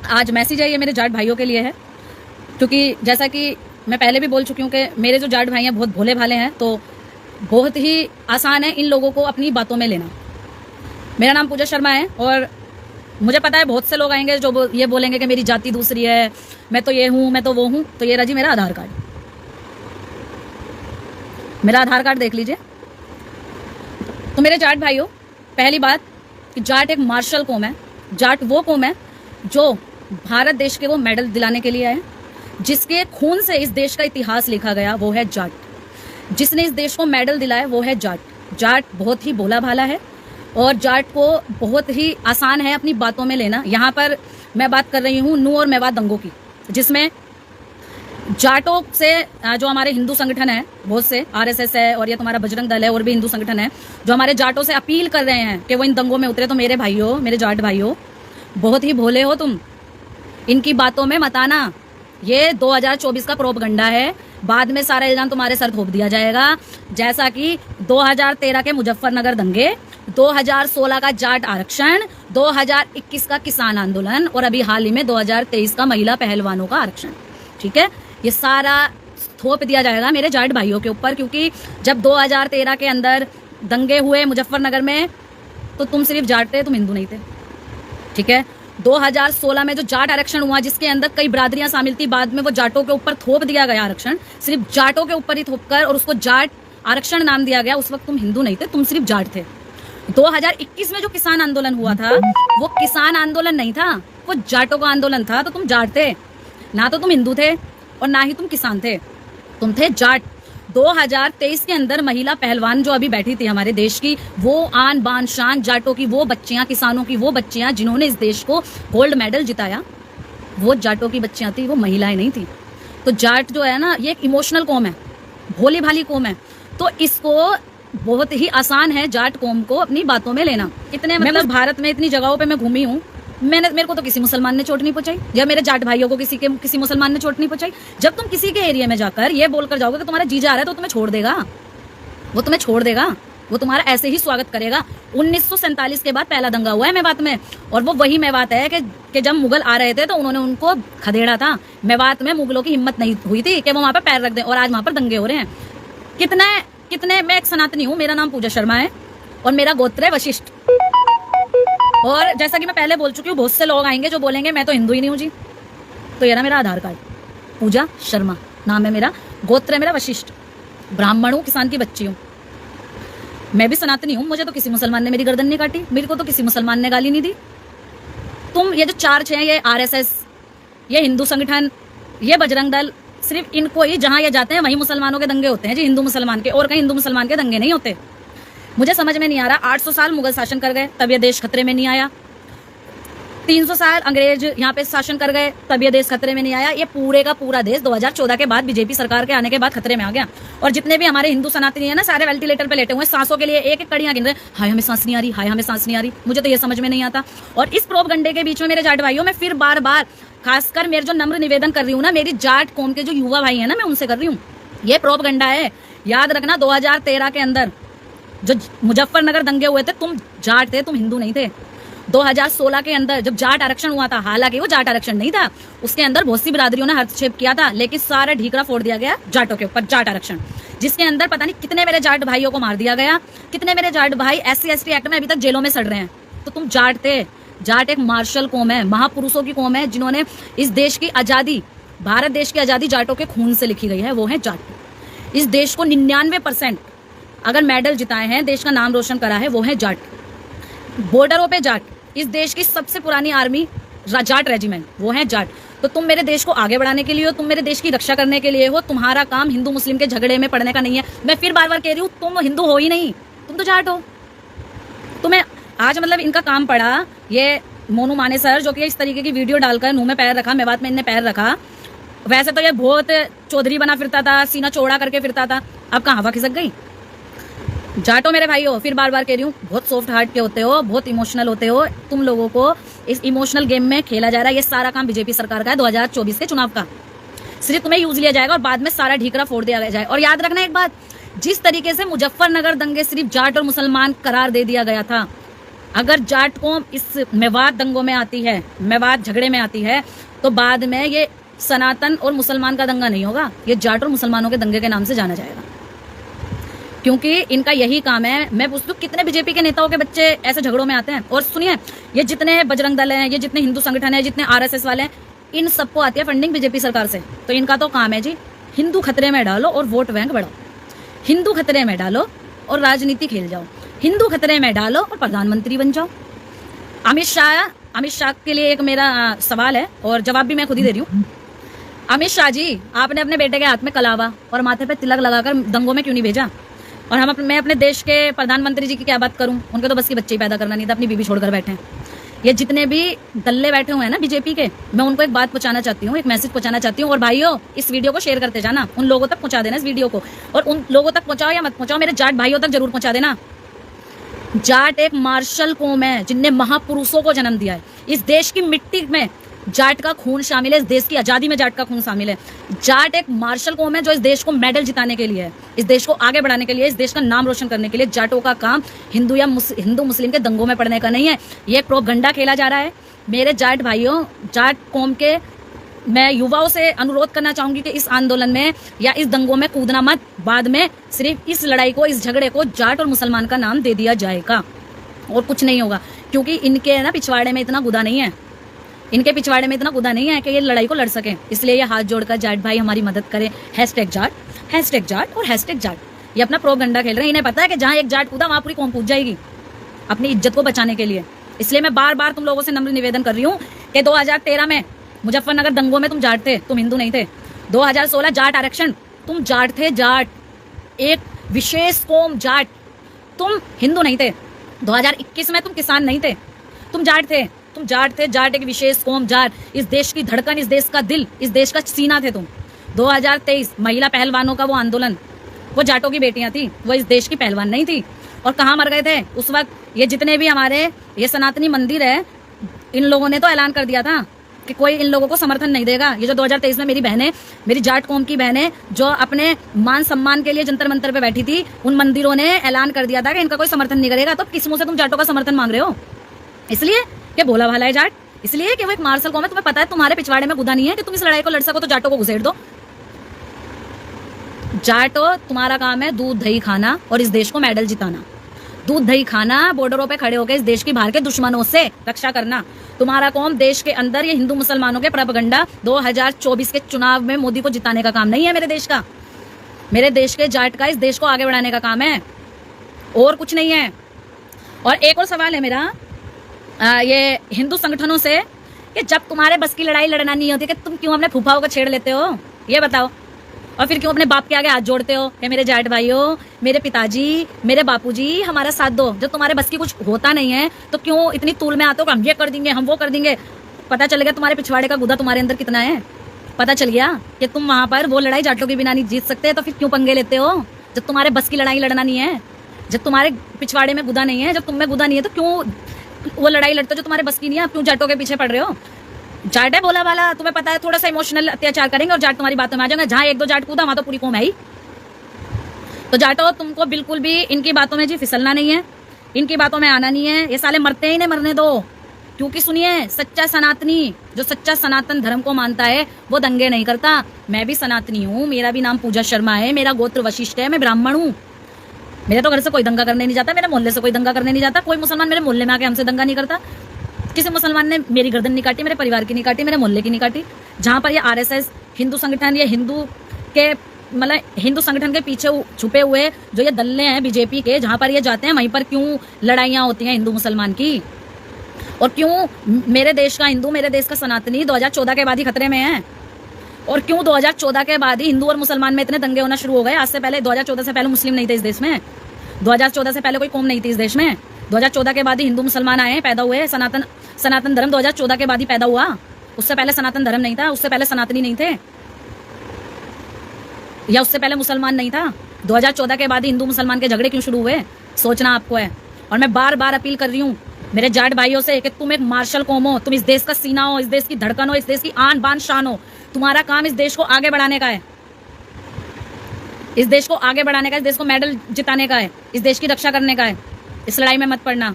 आज मैसेज है ये मेरे जाट भाइयों के लिए है, क्योंकि जैसा कि मैं पहले भी बोल चुकी हूँ कि मेरे जो जाट भाई हैं बहुत भोले भाले हैं, तो बहुत ही आसान है इन लोगों को अपनी बातों में लेना। मेरा नाम पूजा शर्मा है और मुझे पता है बहुत से लोग आएंगे जो ये बोलेंगे कि मेरी जाति दूसरी है, मैं तो ये हूँ, मैं तो वो हूँ। तो ये रहा जी मेरा आधार कार्ड, मेरा आधार कार्ड देख लीजिए। तो मेरे जाट भाइयों, पहली बात कि जाट एक मार्शल कौम है। जाट वो कौम है जो भारत देश के वो मेडल दिलाने के लिए आए, जिसके खून से इस देश का इतिहास लिखा गया, वो है जाट। जिसने इस देश को मेडल दिलाया वो है जाट। जाट बहुत ही भोला भाला है और जाट को बहुत ही आसान है अपनी बातों में लेना। यहाँ पर मैं बात कर रही हूँ नू और मेवात दंगों की, जिसमें जाटों से जो हमारे हिंदू संगठन है, बहुत से आरएसएस है और ये तुम्हारा बजरंग दल है और भी हिंदू संगठन है, जो हमारे जाटों से अपील कर रहे हैं कि वो इन दंगों में उतरे। तो मेरे भाइयों, मेरे जाट भाइयों, बहुत ही भोले हो तुम, इनकी बातों में मत आना। ये 2024 का प्रोपगंडा है, बाद में सारा इल्जाम तुम्हारे सर थोप दिया जाएगा। जैसा कि 2013 के मुजफ्फरनगर दंगे, 2016 का जाट आरक्षण, 2021 का किसान आंदोलन और अभी हाल ही में 2023 का महिला पहलवानों का आरक्षण, ठीक है, ये सारा थोप दिया जाएगा मेरे जाट भाइयों के ऊपर। क्योंकि जब 2013 के अंदर दंगे हुए मुजफ्फरनगर में, तो तुम सिर्फ जाट थे, तुम हिंदू नहीं थे, ठीक है। 2016 में जो जाट आरक्षण हुआ, जिसके अंदर कई बरादरियां शामिल थी, बाद में वो जाटों के ऊपर थोप दिया गया आरक्षण, सिर्फ जाटों के ऊपर ही थोप कर, और उसको जाट आरक्षण नाम दिया गया। उस वक्त तुम हिंदू नहीं थे, तुम सिर्फ जाट थे। 2021 में जो किसान आंदोलन हुआ था, वो किसान आंदोलन नहीं था, वो जाटों का आंदोलन था। तो तुम जाट थे ना, तो तुम हिंदू थे और ना ही तुम किसान थे, तुम थे जाट। 2023 के अंदर महिला पहलवान जो अभी बैठी थी हमारे देश की, वो आन बान शान जाटों की वो बच्चियां, किसानों की वो बच्चियां जिन्होंने इस देश को गोल्ड मेडल जिताया, वो जाटों की बच्चियां थी, वो महिलाएं नहीं थी। तो जाट जो है ना, ये एक इमोशनल कौम है, भोली भाली कौम है। तो इसको बहुत ही आसान है जाट कौम को अपनी बातों में लेना। इतने मतलब भारत में इतनी जगहों पे मैं घूमी हूँ, मेरे को तो किसी मुसलमान ने चोट नहीं पहुंचाई, या मेरे जाट भाइयों को किसी मुसलमान ने चोट नहीं पहुंचाई। जब तुम किसी के एरिया में जाकर ये बोलकर जाओगे कि तुम्हारा जीजा आ रहा है, तो तुम्हें छोड़ देगा, वो तुम्हें छोड़ देगा, वो तुम्हारा ऐसे ही स्वागत करेगा। 1947 के बाद पहला दंगा हुआ है मेवात में, और वो वही मेवात है कि जब मुगल आ रहे थे तो उन्होंने उनको खदेड़ा था। मेवात में मुगलों की हिम्मत नहीं हुई थी कि वो वहां पर पैर रख दें, और आज वहां पर दंगे हो रहे हैं। कितने मैं एक सनातनी हूँ, मेरा नाम पूजा शर्मा है और मेरा गोत्र है वशिष्ठ। और जैसा कि मैं पहले बोल चुकी हूँ, बहुत से लोग आएंगे जो बोलेंगे मैं तो हिंदू ही नहीं हूँ जी। तो ये रहा मेरा आधार कार्ड, पूजा शर्मा नाम है मेरा, गोत्र है मेरा वशिष्ठ, ब्राह्मण हूँ, किसान की बच्ची हूँ। मैं भी सनातनी हूँ, मुझे तो किसी मुसलमान ने मेरी गर्दन नहीं काटी, मेरे को तो किसी मुसलमान ने गाली नहीं दी। तुम ये जो 4-6 हैं, ये आरएसएस, ये हिंदू संगठन, ये बजरंग दल, सिर्फ इनको ही जहां ये जाते हैं वहीं मुसलमानों के दंगे होते हैं जी, हिंदू मुसलमान के, और कहीं हिंदू मुसलमान के दंगे नहीं होते। मुझे समझ में नहीं आ रहा, 800 साल मुगल शासन कर गए तब ये देश खतरे में नहीं आया, 300 साल अंग्रेज यहाँ पे शासन कर गए तब ये देश खतरे में नहीं आया। ये पूरे का पूरा देश 2014 के बाद बीजेपी सरकार के आने के बाद खतरे में आ गया। और जितने भी हमारे हिंदू सनातनी है ना, सारे वेंटिलेटर पे लेटे हुए, सांसों के लिए एक एक कड़ियां गिन रहे, हाय हमें सांस नहीं आ रही, हाय हमें सांस नहीं आ रही। मुझे तो ये समझ में नहीं आता। और इस प्रोपगंडे के बीच में मेरे जाट भाइयों, मैं फिर बार बार खासकर मेरे जो नम्र निवेदन कर रही हूँ ना, मेरी जाट कौम के जो युवा भाई है ना, मैं उनसे कर रही हूँ, ये प्रोपगंडा है। याद रखना 2013 के अंदर जो मुजफ्फरनगर दंगे हुए थे, तुम जाट थे, तुम हिंदू नहीं थे। 2016 के अंदर जब जाट आरक्षण हुआ था, हालांकि वो जाट आरक्षण नहीं था, उसके अंदर बहुत सी बिरादरियों ने हस्तक्षेप किया था, लेकिन सारा ढीकरा फोड़ दिया गया जाटों के ऊपर, जाट आरक्षण, जिसके अंदर पता नहीं कितने मेरे जाट भाइयों को मार दिया गया, कितने मेरे जाट भाई SC/ST एक्ट में अभी तक जेलों में सड़ रहे हैं। तो तुम जाट थे। जाट एक मार्शल कौम है, महापुरुषों की कौम है, जिन्होंने इस देश की आजादी, भारत देश की आजादी जाटों के खून से लिखी गई है, वो है जाट। इस देश को 99% अगर मेडल जिताए हैं, देश का नाम रोशन करा है, वो है जाट। बॉर्डरों पे जाट, इस देश की सबसे पुरानी आर्मी जाट रेजिमेंट, वो है जाट। तो तुम मेरे देश को आगे बढ़ाने के लिए हो, तुम मेरे देश की रक्षा करने के लिए हो, तुम्हारा काम हिंदू मुस्लिम के झगड़े में पड़ने का नहीं है। मैं फिर बार बार कह रही हूँ, तुम हिंदू हो ही नहीं, तुम तो जाट हो। तुम्हें आज मतलब इनका काम पड़ा, ये मोनू माने सर, जो कि इस तरीके की वीडियो डालकर मुंह में पैर रखा, मेवात में इनने पैर रखा। वैसे तो ये बहुत चौधरी बना फिरता था, सीना चौड़ा करके फिरता था, अब कहाँ हवा खिसक गई। जाटो मेरे भाई हो, फिर बार बार कह रही हूँ, बहुत सॉफ्ट हार्ट के होते हो, बहुत इमोशनल होते हो। तुम लोगों को इस इमोशनल गेम में खेला जा रहा है। ये सारा काम बीजेपी सरकार का है, 2024 के चुनाव का। सिर्फ तुम्हें यूज लिया जाएगा और बाद में सारा ढीकरा फोड़ दिया जाए। और याद रखना एक बात, जिस तरीके से मुजफ्फरनगर दंगे सिर्फ जाट और मुसलमान करार दे दिया गया था, अगर जाट कौम इस मेवात दंगों में आती है, मेवात झगड़े में आती है, तो बाद में ये सनातन और मुसलमान का दंगा नहीं होगा, ये जाट और मुसलमानों के दंगे के नाम से जाना जाएगा। क्योंकि इनका यही काम है। मैं पूछती हूँ कितने बीजेपी के नेताओं के बच्चे ऐसे झगड़ों में आते हैं। और सुनिए, ये जितने बजरंग दल हैं, ये जितने हिंदू संगठन है, जितने आरएसएस वाले हैं, इन सबको आती है फंडिंग बीजेपी सरकार से। तो इनका तो काम है जी, हिंदू खतरे में डालो और वोट बैंक बढ़ाओ, हिंदू खतरे में डालो और राजनीति खेल जाओ, हिंदू खतरे में डालो और प्रधानमंत्री बन जाओ। अमित शाह के लिए एक मेरा सवाल है और जवाब भी मैं खुद ही दे रही हूँ। अमित शाह जी, आपने अपने बेटे के हाथ में कलावा और माथे पे तिलक लगाकर दंगों में क्यों नहीं भेजा? और मैं अपने देश के प्रधानमंत्री जी की क्या बात करूं, उनके तो बस की बच्चे ही पैदा करना नहीं था, अपनी बीबी छोड़कर बैठे हैं। ये जितने भी दल्ले बैठे हुए हैं ना बीजेपी के, मैं उनको एक बात पहुंचाना चाहती हूँ, एक मैसेज पहुंचाना चाहती हूँ। और भाइयों, इस वीडियो को शेयर करते जाना, उन लोगों तक पहुंचा देना इस वीडियो को। और उन लोगों तक पहुंचाओ या मत पहुंचाओ, मेरे जाट भाइयों तक जरूर पहुंचा देना। जाट एक मार्शल कौम है जिनने महापुरुषों को जन्म दिया है। इस देश की मिट्टी में जाट का खून शामिल है, इस देश की आजादी में जाट का खून शामिल है। जाट एक मार्शल कौम है जो इस देश को मेडल जिताने के लिए है, इस देश को आगे बढ़ाने के लिए, इस देश का नाम रोशन करने के लिए। जाटों का काम हिंदू मुस्लिम के दंगों में पड़ने का नहीं है। ये प्रोपगंडा खेला जा रहा है। मेरे जाट भाइयों, जाट कौम के मैं युवाओं से अनुरोध करना चाहूंगी कि इस आंदोलन में या इस दंगों में कूदना मत। बाद में सिर्फ इस लड़ाई को, इस झगड़े को जाट और मुसलमान का नाम दे दिया जाएगा और कुछ नहीं होगा। क्योंकि इनके ना पिछवाड़े में इतना गुदा नहीं है, इनके पिछवाड़े में इतना गुदा नहीं है कि ये लड़ाई को लड़ सके। इसलिए ये हाथ जोड़कर जाट भाई हमारी मदद करें। #जाट और #जाट। ये अपना प्रोपगंडा खेल रहे हैं। इन्हें पता है कि जहां एक जाट कूदा वहां पूरी कौम कूद जाएगी अपनी इज्जत को बचाने के लिए। इसलिए मैं बार बार तुम लोगों से नम्र निवेदन कर रही हूँ कि 2013 में मुजफ्फरनगर दंगों में तुम जाट थे, तुम हिंदू नहीं थे। 2016 जाट आरक्षण, तुम जाट थे, जाट एक विशेष कौम जाट, तुम हिंदू नहीं थे। 2021 में तुम किसान नहीं थे, तुम जाट थे, तुम जाट थे। जाट एक विशेष कौम, जाट इस देश की धड़कन, इस देश का दिल, इस देश का सीना थे तुम। 2023 महिला पहलवानों का वो आंदोलन, वो जाटों की बेटियां थी, वो इस देश की पहलवान नहीं थी। और कहाँ मर गए थे उस वक्त? ये जितने भी हमारे ये सनातनी मंदिर है, इन लोगों ने तो ऐलान कर दिया था कि कोई इन लोगों को समर्थन नहीं देगा। ये जो 2023 में मेरी बहनें, मेरी जाट कौम की बहनें जो अपने मान सम्मान के लिए जंतर मंतर पे बैठी थी, उन मंदिरों ने ऐलान कर दिया था कि इनका कोई समर्थन नहीं करेगा। तो किस मुंह से तुम जाटों का समर्थन मांग रहे हो? इसलिए कि भोला भाला है जाट, इसलिए कि वो एक मार्शल कौम है। तुम्हें पता है तुम्हारे पिछवाड़े में गुदा नहीं है कि तुम इस लड़ाई को लड़ सको, तो जाटों को घुसेड़ दो। जाटो, तुम्हारा काम है दूध दही खाना और इस देश को मेडल जिताना। दूध दही खाना, बॉर्डरों पे खड़े होकर इस देश की बाहर के दुश्मनों से रक्षा करना। तुम्हारा कौम देश के अंदर ये हिंदू मुसलमानों के प्रोपगंडा 2024 के चुनाव में मोदी को जिताने का काम नहीं है मेरे देश का। मेरे देश के जाट का इस देश को आगे बढ़ाने का काम है और कुछ नहीं है। और एक और सवाल है मेरा ये हिंदू संगठनों से कि जब तुम्हारे बस की लड़ाई लड़ना नहीं होती कि तुम क्यों अपने फूफाओं को छेड़ लेते हो, ये बताओ। और फिर क्यों अपने बाप के आगे हाथ जोड़ते हो कि मेरे जाट भाइयों, मेरे पिताजी, मेरे बापूजी हमारा साथ दो। जब तुम्हारे बस की कुछ होता नहीं है तो क्यों इतनी तूल में आते हो कि हम ये कर देंगे, हम वो कर देंगे। पता चल गया तुम्हारे पिछवाड़े का गुदा तुम्हारे अंदर कितना है। पता चल गया कि तुम वहां पर वो लड़ाई जाटों के बिना नहीं जीत सकते, तो फिर क्यों पंगे लेते हो? जब तुम्हारे बस की लड़ाई लड़ना नहीं है, जब तुम्हारे पिछवाड़े में गुदा नहीं है, जब तुम में गुदा नहीं है, तो क्यों वो लड़ाई लड़ते हो जो तुम्हारे बस की नहीं है? आप क्यों जाटों के पीछे पड़ रहे हो? जाट है भोला वाला, तुम्हें पता है थोड़ा सा इमोशनल अत्याचार करेंगे और जाट तुम्हारी बातों में आ जाएंगे। जहां एक दो जाट कूदा वहां तो पूरी कौम है ही। तो जाटो, तुमको बिल्कुल भी इनकी बातों में जी फिसलना नहीं है, इनकी बातों में आना नहीं है। ये साले मरते ही नहीं, मरने दो। क्योंकि सुनिए, सच्चा सनातनी जो सच्चा सनातन धर्म को मानता है वो दंगे नहीं करता। मैं भी सनातनी हूँ, मेरा भी नाम पूजा शर्मा है, मेरा गोत्र वशिष्ठ है, मैं ब्राह्मण हूँ। मेरे तो घर से कोई दंगा करने नहीं जाता, मेरे मोहल्ले से कोई दंगा करने नहीं जाता। कोई मुसलमान मेरे मोहल्ले में आके हमसे दंगा नहीं करता। किसी मुसलमान ने मेरी गर्दन नहीं काटी, मेरे परिवार की नहीं काटी, मेरे मोहल्ले की नहीं काटी। जहां पर ये आरएसएस हिंदू संगठन, ये हिंदू के मतलब हिंदू संगठन के पीछे छुपे हुए जो ये दल्ले हैं बीजेपी के, जहां पर ये जाते हैं वहीं पर क्यों लड़ाइयां होती हैं हिंदू मुसलमान की? और क्यों मेरे देश का हिंदू, मेरे देश का सनातनी 2014 के बाद ही खतरे में है? और क्यों 2014 के बाद ही हिंदू और मुसलमान में इतने दंगे होना शुरू हो गए? आज से पहले 2014 से पहले मुस्लिम नहीं थे इस देश में, 2014 से पहले कोई कौम नहीं थी इस देश में। 2014 के बाद ही हिंदू मुसलमान आए, पैदा हुए। सनातन धर्म 2014 के बाद ही पैदा हुआ। उससे पहले सनातन धर्म नहीं था, उससे पहले सनातनी नहीं थे, या उससे पहले मुसलमान नहीं था। 2014 के बाद ही हिंदू मुसलमान के झगड़े क्यों शुरू हुए, सोचना आपको है। और मैं बार बार अपील कर रही हूँ मेरे जाट भाइयों से कि तुम एक मार्शल कौम हो, तुम इस देश का सीना हो, इस देश की धड़कन हो, इस देश की आन बान शान हो। तुम्हारा काम इस देश को आगे बढ़ाने का है, इस देश को आगे बढ़ाने का, इस देश को मेडल जिताने का है, इस देश की रक्षा करने का है। इस लड़ाई में मत पड़ना।